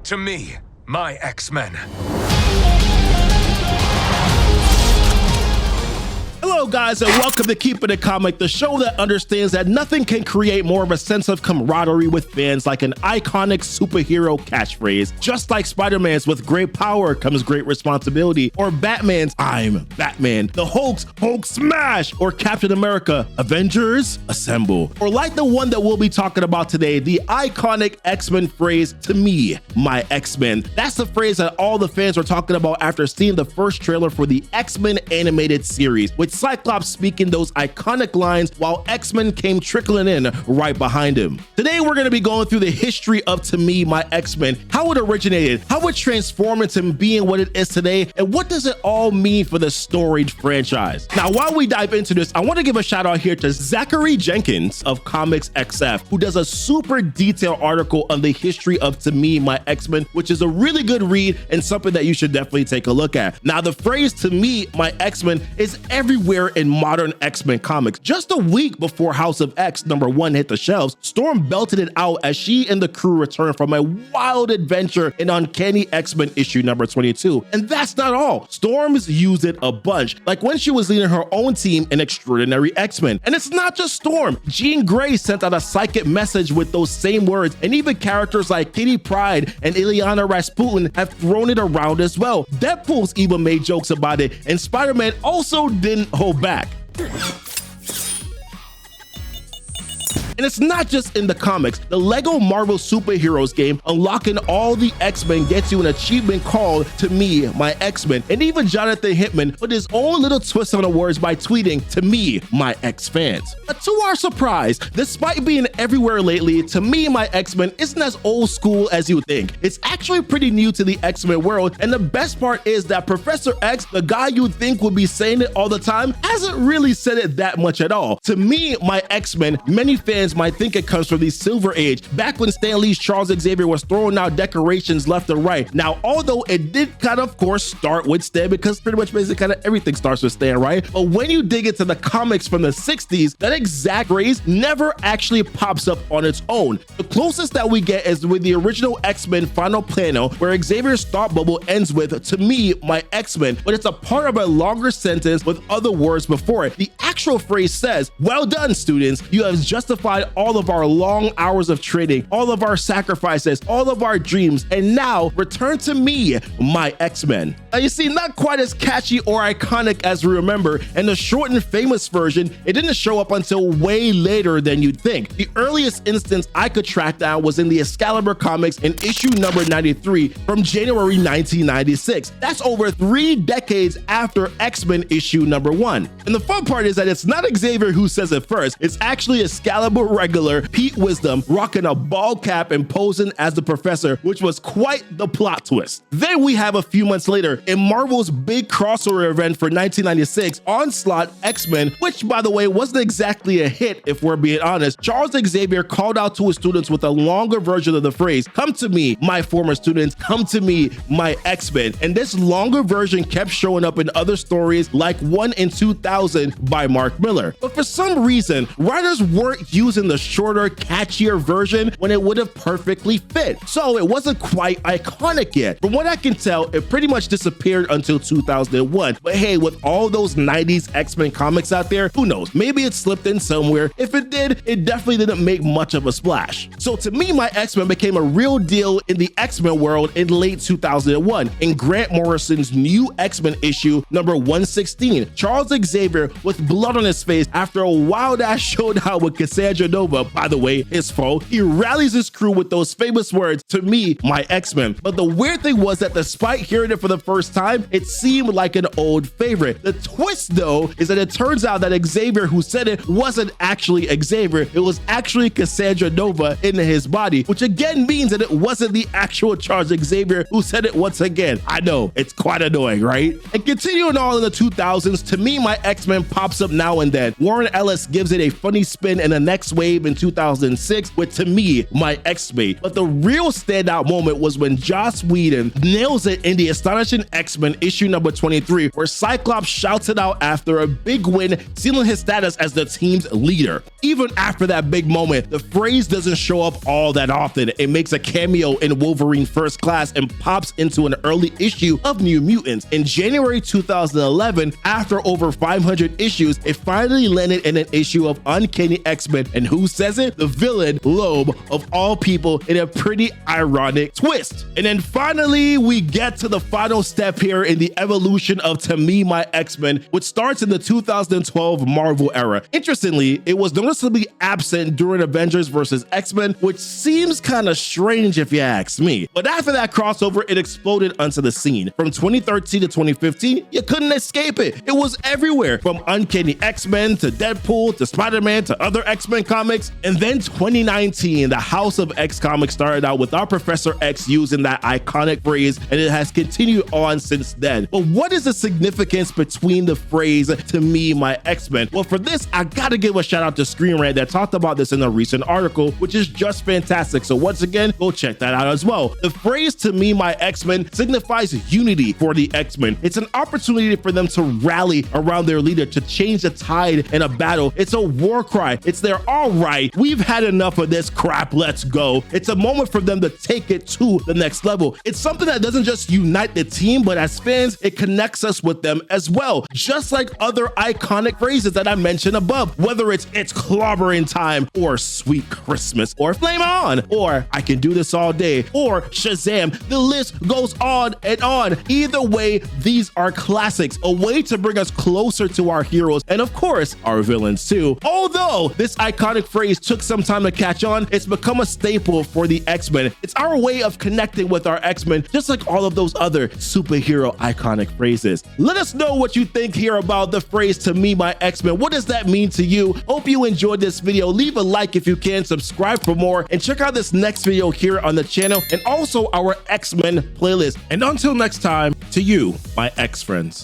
To me, my X-Men. Hello guys, and welcome to Keepin' It Comic, the show that understands that nothing can create more of a sense of camaraderie with fans like an iconic superhero catchphrase. Just like Spider-Man's "with great power comes great responsibility," or Batman's "I'm Batman," the Hulk's "Hulk smash," or Captain America "Avengers assemble," or like the one that we'll be talking about today, the iconic X-Men phrase, "To me, my X-Men." That's the phrase that all the fans were talking about after seeing the first trailer for the X-Men animated series, with Cyclops speaking those iconic lines while X-Men came trickling in right behind him. Today we're going to be going through the history of "To Me, My X-Men," how it originated, how it transformed into being what it is today, and what does it all mean for the storied franchise. Now while we dive into this, I want to give a shout out here to Zachary Jenkins of Comics XF, who does a super detailed article on the history of "To Me, My X-Men," which is a really good read and something that you should definitely take a look at. Now the phrase "To me, my X-Men" is everywhere in modern X-Men comics. Just a week before House of X #1 hit the shelves, Storm belted it out as she and the crew returned from a wild adventure in Uncanny X-Men issue #22. And that's not all. Storm's used it a bunch, like when she was leading her own team in Extraordinary X-Men. And it's not just Storm. Jean Grey sent out a psychic message with those same words, and even characters like Kitty Pryde and Ilyana Rasputin have thrown it around as well. Deadpool's even made jokes about it, and Spider-Man also didn't hold back. And it's not just in the comics. The Lego Marvel Superheroes game, Unlocking All the X-Men, gets you an achievement called "To Me, My X-Men." And even Jonathan Hickman put his own little twist on the words by tweeting, "To me, my X-Fans." But to our surprise, despite being everywhere lately, "To Me, My X-Men" isn't as old school as you think. It's actually pretty new to the X-Men world, and the best part is that Professor X, the guy you'd think would be saying it all the time, hasn't really said it that much at all. "To me, my X-Men," many fans might think it comes from the Silver Age, back when Stan Lee's Charles Xavier was throwing out decorations left and right. Now, although it did kind of course start with Stan, because pretty much basically kind of everything starts with Stan, right? But when you dig into the comics from the 60s, that exact phrase never actually pops up on its own. The closest that we get is with the original X-Men final panel, where Xavier's thought bubble ends with "To me, my X-Men," but it's a part of a longer sentence with other words before it. The actual phrase says, "Well done, students. You have justified all of our long hours of training, all of our sacrifices, all of our dreams, and now return to me, my X-Men." Now you see, not quite as catchy or iconic as we remember, and the short and famous version, it didn't show up until way later than you'd think. The earliest instance I could track down was in the Excalibur comics in issue #93 from January 1996. That's over 3 decades after X-Men issue #1. And the fun part is that it's not Xavier who says it first, it's actually Excalibur regular Pete Wisdom rocking a bald cap and posing as the Professor, which was quite the plot twist. Then we have a few months later in Marvel's big crossover event for 1996, Onslaught X-Men, which by the way wasn't exactly a hit if we're being honest. Charles Xavier called out to his students with a longer version of the phrase, "Come to me, my former students, come to me, my X-Men." And this longer version kept showing up in other stories like One in 2000 by Mark Miller. But for some reason, writers weren't using the shorter, catchier version when it would have perfectly fit. So it wasn't quite iconic yet. From what I can tell, it pretty much disappeared until 2001. But hey, with all those 90s X-Men comics out there, who knows? Maybe it slipped in somewhere. If it did, it definitely didn't make much of a splash. So "To Me, my X-Men" became a real deal in the X-Men world in late 2001 in Grant Morrison's new X-Men issue #116. Charles Xavier, with blood on his face after a wild-ass showdown with Cassandra Nova, by the way, his foe, he rallies his crew with those famous words, "To me, my X-Men." But the weird thing was that despite hearing it for the first time, it seemed like an old favorite. The twist, though, is that it turns out that Xavier who said it wasn't actually Xavier, it was actually Cassandra Nova in his body, which again means that it wasn't the actual Charles Xavier who said it once again. I know, it's quite annoying, right? And continuing on in the 2000s, "To Me, My X-Men" pops up now and then. Warren Ellis gives it a funny spin in the next wave in 2006 with To Me, My X-Men. But the real standout moment was when Joss Whedon nails it in the Astonishing X-Men issue number 23, where Cyclops shouts it out after a big win, sealing his status as the team's leader. Even after that big moment, the phrase doesn't show up all that often. It makes a cameo in Wolverine First Class and pops into an early issue of New Mutants. In January 2011, after over 500 issues, it finally landed in an issue of Uncanny X-Men, and who says it? The villain, Loeb, of all people, in a pretty ironic twist. And then finally, we get to the final step here in the evolution of To Me, My X-Men, which starts in the 2012 Marvel era. Interestingly, it was noticeably absent during Avengers vs. X-Men, which seems kind of strange if you ask me. But after that crossover, it exploded onto the scene. From 2013 to 2015, you couldn't escape it. It was everywhere, from Uncanny X-Men to Deadpool to Spider-Man to other X-Men comics. And then 2019, the House of X comics started out with our Professor X using that iconic phrase, and it has continued on since then. But what is the significance between the phrase To Me, My X-Men? Well, for this, I gotta give a shout out to Screen Rant that talked about this in a recent article, which is just fantastic. So once again, go check that out as well. The phrase To Me, My X-Men signifies unity for the X-Men. It's an opportunity for them to rally around their leader to change the tide in a battle. It's a war cry. It's their all right, we've had enough of this crap, let's go. It's a moment for them to take it to the next level. It's something that doesn't just unite the team, but as fans, it connects us with them as well. Just like other iconic phrases that I mentioned above, whether it's clobbering time, or Sweet Christmas, or Flame On, or I Can Do This All Day, or Shazam. The list goes on and on. Either way, these are classics, a way to bring us closer to our heroes and of course our villains too. Although this iconic phrase took some time to catch on, it's become a staple for the X-Men. It's our way of connecting with our X-Men, just like all of those other superhero iconic phrases. Let us know what you think here about the phrase To Me, My X-Men. What does that mean to you? Hope you enjoyed this video. Leave a like if you can, subscribe for more, and check out this next video here on the channel and also our X-Men playlist. And until next time, to you, my X friends.